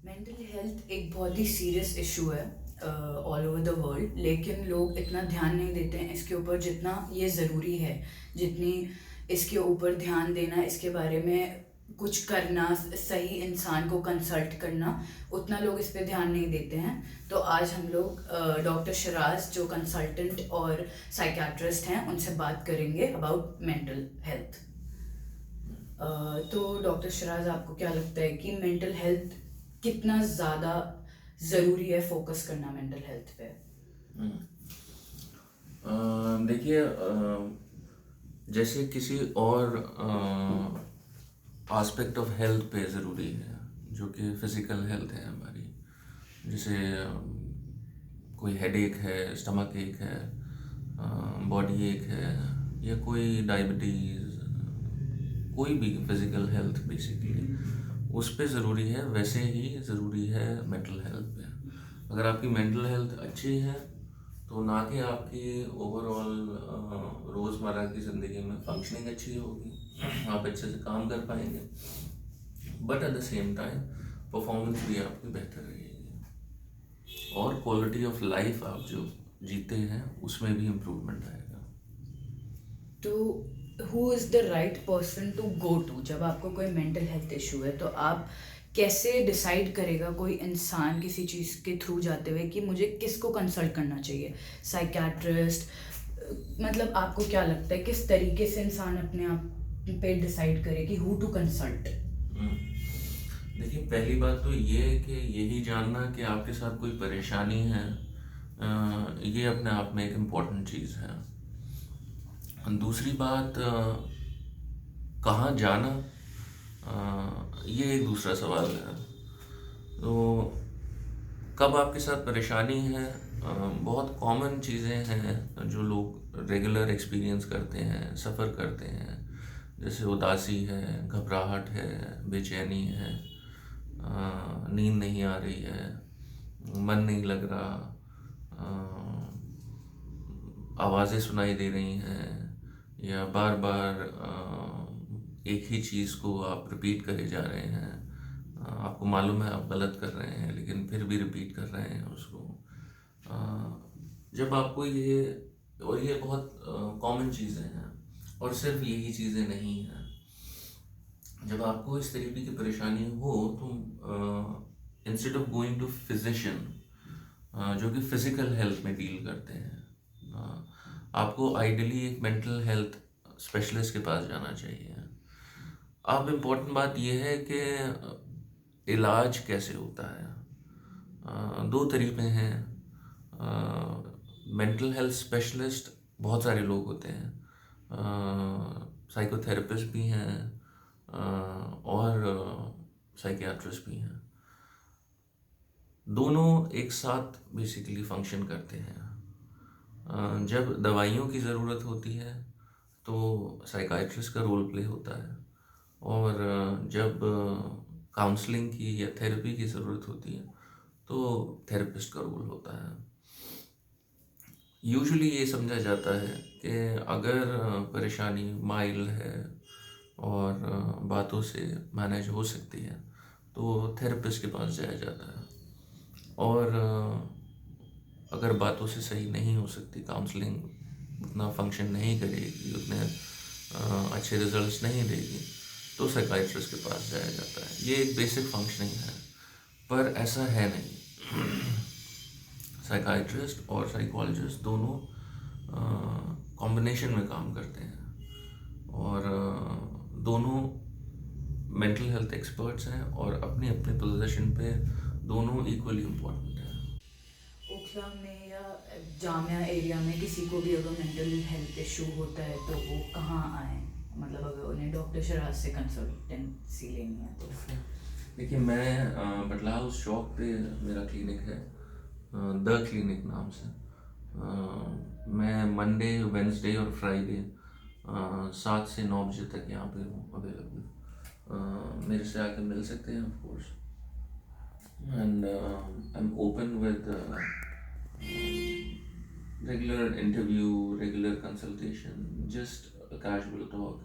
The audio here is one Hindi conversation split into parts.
मेंटल हेल्थ एक बहुत ही सीरियस इशू है ऑल ओवर द वर्ल्ड, लेकिन लोग इतना ध्यान नहीं देते हैं इसके ऊपर जितना ये ज़रूरी है। जितनी इसके ऊपर ध्यान देना, इसके बारे में कुछ करना, सही इंसान को कंसल्ट करना, उतना लोग इस पे ध्यान नहीं देते हैं। तो आज हम लोग डॉक्टर शराज जो कंसल्टेंट और साइकियाट्रिस्ट हैं उनसे बात करेंगे अबाउट मेंटल हेल्थ। तो डॉक्टर शराज, आपको क्या लगता है कि मेंटल हेल्थ कितना ज़्यादा ज़रूरी है फोकस करना मेंटल हेल्थ पे? देखिए, जैसे किसी और एस्पेक्ट ऑफ हेल्थ पे ज़रूरी है, जो कि फिज़िकल हेल्थ है हमारी। जैसे कोई हेडेक है, स्टमक एक है, बॉडी एक है, या कोई डायबिटीज़, कोई भी फिज़िकल हेल्थ बेसिकली उस पे ज़रूरी है, वैसे ही ज़रूरी है मेंटल हेल्थ पे। अगर आपकी मेंटल हेल्थ अच्छी है तो ना कि आपकी ओवरऑल रोज़मर्रा की ज़िंदगी में फंक्शनिंग अच्छी होगी, आप अच्छे से काम कर पाएंगे, but at the same time performance भी आपकी बेहतर रहेगी और क्वालिटी ऑफ लाइफ आप जो जीते हैं उसमें भी इम्प्रूवमेंट आएगा। तो who is the right person to go to जब आपको कोई मेंटल हेल्थ इशू है? तो आप कैसे डिसाइड करेगा कोई इंसान किसी चीज़ के थ्रू जाते हुए कि मुझे किसको कंसल्ट करना चाहिए? साइकियाट्रिस्ट? मतलब आपको क्या लगता है किस तरीके से इंसान अपने आप पे डिसाइड करे कि हु टू कंसल्ट? देखिए, पहली बात तो ये है कि यही जानना कि आपके साथ कोई परेशानी है, ये अपने आप में एक इम्पॉर्टेंट चीज़ है। दूसरी बात, कहाँ जाना, ये एक दूसरा सवाल है। तो कब आपके साथ परेशानी है, बहुत कॉमन चीज़ें हैं जो लोग रेगुलर एक्सपीरियंस करते हैं, सफ़र करते हैं। जैसे उदासी है, घबराहट है, बेचैनी है, नींद नहीं आ रही है, मन नहीं लग रहा, आवाज़ें सुनाई दे रही हैं, या बार बार एक ही चीज़ को आप रिपीट करे जा रहे हैं। आपको मालूम है आप गलत कर रहे हैं लेकिन फिर भी रिपीट कर रहे हैं उसको। जब आपको ये, और ये बहुत कॉमन चीज़ें हैं, और सिर्फ यही चीज़ें नहीं हैं। जब आपको इस तरीके की परेशानी हो तो instead of going to physician जो कि फिज़िकल हेल्थ में डील करते हैं, आपको आइडियली एक मेंटल हेल्थ स्पेशलिस्ट के पास जाना चाहिए। अब इम्पोर्टेंट बात यह है कि इलाज कैसे होता है। दो तरीके हैं। मेंटल हेल्थ स्पेशलिस्ट बहुत सारे लोग होते हैं, साइकोथेरेपिस्ट भी हैं, और साइकियाट्रिस्ट भी हैं। दोनों एक साथ बेसिकली फंक्शन करते हैं। जब दवाइयों की ज़रूरत होती है तो साइकाइट्रिस्ट का रोल प्ले होता है, और जब काउंसलिंग की या थेरेपी की ज़रूरत होती है तो थेरेपिस्ट का रोल होता है। यूजुअली ये समझा जाता है कि अगर परेशानी माइल्ड है और बातों से मैनेज हो सकती है तो थेरेपिस्ट के पास जाया जाता है, और अगर बातों से सही नहीं हो सकती, काउंसलिंग उतना फंक्शन नहीं करेगी, उतने अच्छे रिजल्ट्स नहीं देगी, तो साइकाइट्रिस्ट के पास जाया जाता है। ये एक बेसिक फंक्शनिंग है, पर ऐसा है नहीं। साइकाइट्रिस्ट और साइकोलॉजिस्ट दोनों कॉम्बिनेशन में काम करते हैं, और दोनों मेंटल हेल्थ एक्सपर्ट्स हैं, और अपनी अपनी पोजीशन पे दोनों इक्वली इम्पोर्टेंट हैं। ओखला में या जामिया एरिया में किसी को भी अगर मेंटल हेल्थ इशू होता है तो वो कहाँ आए? मतलब अगर उन्हें डॉक्टर शराज से कंसल्टेंसी लेनी है तो? देखिए, मैं बटला हाउस चौक पे मेरा क्लिनिक है, द क्लिनिक नाम से। मैं मंडे, वेंसडे और फ्राइडे 7 से 9 बजे तक यहाँ पे हूँ अवेलेबल। मेरे से आके मिल सकते हैं of course, and I am open with regular interview, regular consultation, just casual talk.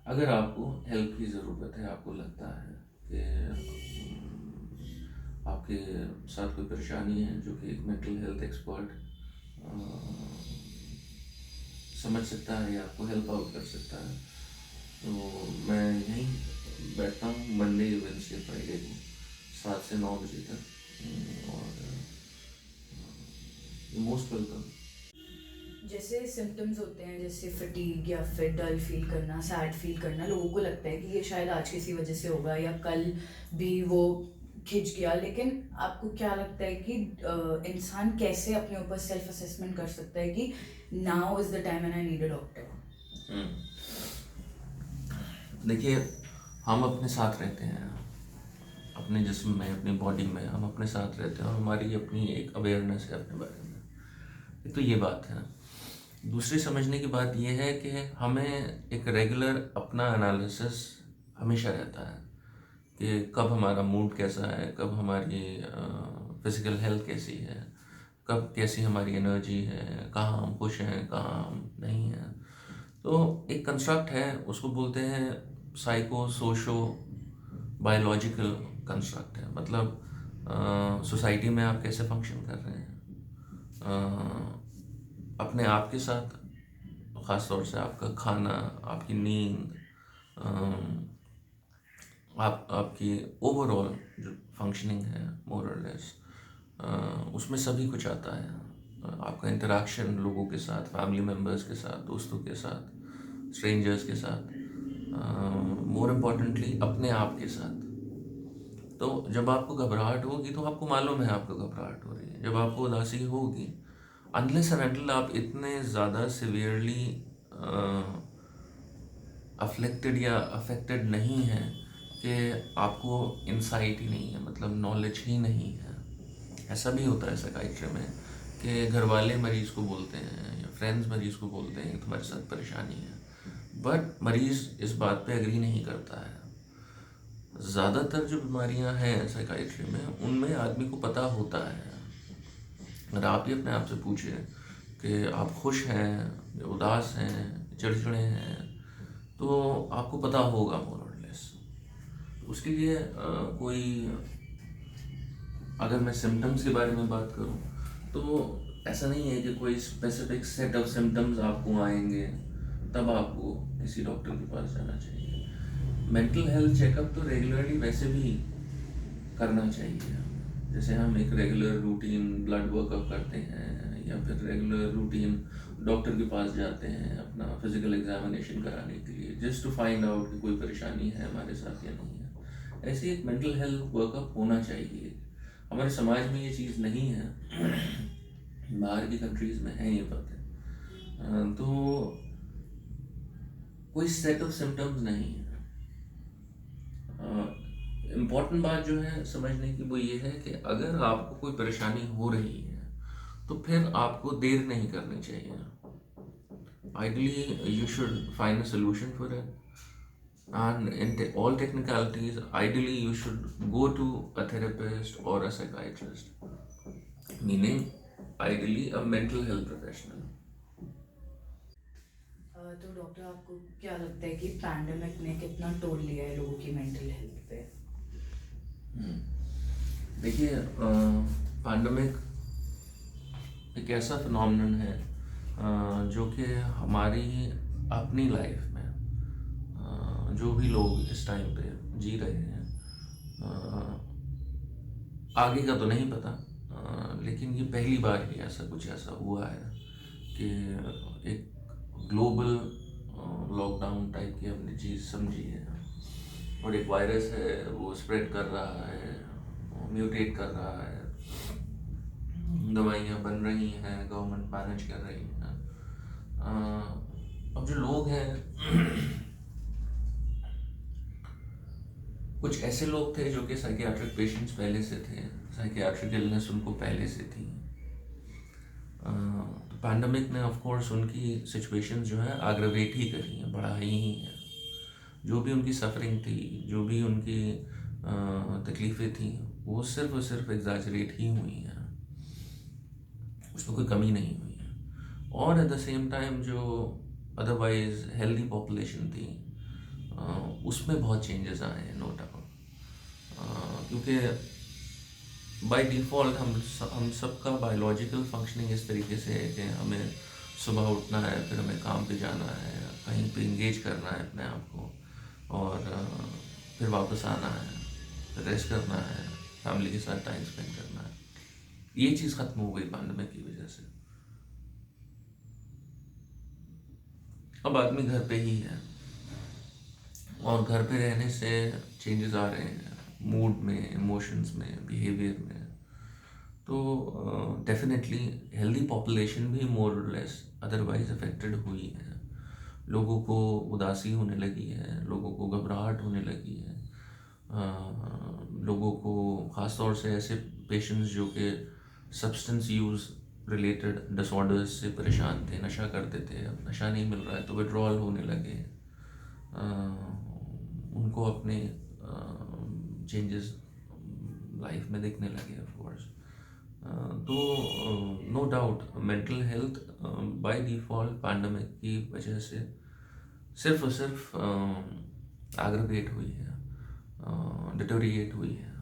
अगर आपको हेल्प की ज़रूरत है, आपको लगता है कि आपके साथ कोई परेशानी है, जो कि एक मेंटल हेल्थ एक्सपर्ट समझ सकता है या आपको हेल्प आउट कर सकता है। तो मैं यहीं बैठता हूँ मंडे, वेडनेसडे, फ्राइडे को 7 से 9 बजे तक, और मोस्ट वेलकम। जैसे सिम्टम्स होते हैं, जैसे फटीग या फिर डल फील करना, सैड फील करना, लोगों को लगता है कि ये शायद आज किसी वजह से होगा या कल भी वो खिंच गया, लेकिन आपको क्या लगता है कि इंसान कैसे अपने ऊपर सेल्फ असेसमेंट कर सकता है कि now is the time and I need a doctor? देखिए, हम अपने साथ रहते हैं, अपने जिस्म में, अपनी बॉडी में हम अपने साथ रहते हैं, और हमारी अपनी एक अवेयरनेस है अपने बारे में। एक तो ये बात है। दूसरी समझने की बात यह है कि हमें एक रेगुलर अपना एनालिसिस हमेशा रहता है कि कब हमारा मूड कैसा है, कब हमारी फिज़िकल हेल्थ कैसी है, कब कैसी हमारी एनर्जी है, कहाँ हम खुश हैं, कहाँ हम नहीं हैं। तो एक कंस्ट्रक्ट है, उसको बोलते हैं साइको सोशो बायोलॉजिकल कंस्ट्रक्ट है। मतलब सोसाइटी में आप कैसे फंक्शन कर रहे हैं, अपने आप के साथ, ख़ास तौर से आपका खाना, आपकी नींद, आपकी ओवरऑल जो फंक्शनिंग है मोर और लेस, उसमें सभी कुछ आता है। आपका इंटरेक्शन लोगों के साथ, फैमिली मेम्बर्स के साथ, दोस्तों के साथ, स्ट्रेंजर्स के साथ, मोर इम्पॉर्टेंटली अपने आप के साथ। तो जब आपको घबराहट होगी तो आपको मालूम है आपको घबराहट हो रही है। जब आपको उदासी होगी, अनलेस एंड अनटिल आप इतने ज़्यादा सिवियरली अफ्लेक्टेड या अफेक्टेड नहीं हैं कि आपको इंसाइट ही नहीं है, मतलब नॉलेज ही नहीं है। ऐसा भी होता है साइकियाट्री में कि घर वाले मरीज़ को बोलते हैं या फ्रेंड्स मरीज़ को बोलते हैं कि तुम्हारे साथ परेशानी है, बट मरीज़ इस बात पे एग्री नहीं करता है। ज़्यादातर जो बीमारियां हैं साइकियाट्री में, उनमें आदमी को पता होता है। अगर आप ही अपने आप से पूछे कि आप खुश हैं, उदास हैं, चिड़चिड़े हैं, तो आपको पता होगा मोर और लेस। उसके लिए कोई, अगर मैं सिम्टम्स के बारे में बात करूं, तो ऐसा नहीं है कि कोई स्पेसिफिक सेट ऑफ सिम्टम्स आपको आएंगे तब आपको किसी डॉक्टर के पास जाना चाहिए। मेंटल हेल्थ चेकअप तो रेगुलरली वैसे भी करना चाहिए। जैसे हम एक रेगुलर रूटीन ब्लड वर्कअप करते हैं, या फिर रेगुलर रूटीन डॉक्टर के पास जाते हैं अपना फिजिकल एग्जामिनेशन कराने के लिए, जस्ट टू फाइंड आउट कि कोई परेशानी है हमारे साथ या नहीं है। ऐसे एक मेंटल हेल्थ वर्कअप होना चाहिए। हमारे समाज में ये चीज़ नहीं है, बाहर की कंट्रीज़ में है ये बातें। तो कोई सेट ऑफ सिम्टम्स नहीं है। इम्पॉर्टेंट बात जो है समझने की वो ये है कि अगर आपको कोई परेशानी हो रही है तो फिर आपको देर नहीं करनी चाहिए। Ideally you should find a solution for it, and in all technicalities, ideally you should go to a therapist or a psychiatrist, meaning ideally a mental health professional. तो डॉक्टर, आपको क्या लगता है कि पैंडेमिक ने कितना टोल लिया है लोगों की मेंटल हेल्थ पे? देखिए, पैंडेमिक एक ऐसा फिनोमेनन है जो कि हमारी अपनी लाइफ में जो भी लोग इस टाइम पे जी रहे हैं, आगे का तो नहीं पता, लेकिन ये पहली बार ही ऐसा हुआ है कि एक ग्लोबल लॉकडाउन टाइप की हमने चीज़ समझी है, और एक वायरस है वो स्प्रेड कर रहा है, म्यूटेट कर रहा है, दवाइयाँ बन रही हैं, गवर्नमेंट मैनेज कर रही हैं। अब जो लोग हैं कुछ ऐसे लोग थे जो कि साइकियाट्रिक पेशेंट्स पहले से थे, साइकियाट्रिक इलनेस उनको पहले से थी। तो पैंडमिक ने ऑफ कोर्स उनकी सिचुएशंस जो है एग्रवेट ही करी हैं, बढ़ाई ही हैं। जो भी उनकी सफरिंग थी, जो भी उनकी तकलीफ़ें थी, वो सिर्फ और सिर्फ एग्जैजरेट ही हुई हैं, उसमें कोई कमी नहीं हुई है। और एट द सेम टाइम जो अदरवाइज हेल्दी पॉपुलेशन थी, उसमें बहुत चेंजेस आए हैं, नो डाउट। क्योंकि बाय डिफ़ॉल्ट हम सबका बायोलॉजिकल फंक्शनिंग इस तरीके से है कि हमें सुबह उठना है, फिर हमें काम पे जाना है, कहीं पे एंगेज करना है अपने आप को, और फिर वापस आना है, फिर रेस्ट करना है, फैमिली के साथ टाइम स्पेंड करना है। ये चीज़ ख़त्म हो गई पैंडेमिक की वजह से। अब आदमी घर पे ही है, और घर पे रहने से चेंजेस आ रहे हैं मूड में, इमोशंस में, बिहेवियर में। तो डेफिनेटली हेल्दी पॉपुलेशन भी मोर और लेस अदरवाइज अफेक्टेड हुई है। लोगों को उदासी होने लगी है, लोगों को घबराहट होने लगी है, लोगों को ख़ास तौर से ऐसे पेशेंट्स जो कि सब्सटेंस यूज़ रिलेटेड डिसऑर्डर्स से परेशान थे, नशा करते थे, अब नशा नहीं मिल रहा है तो विड्रॉल होने लगे। उनको अपने चेंजेस लाइफ में दिखने लगे ऑफ कोर्स। तो no doubt mental health by default pandemic की वजह से सिर्फ और सिर्फ एग्रवेट हुई है, डिटोरिएट हुई है।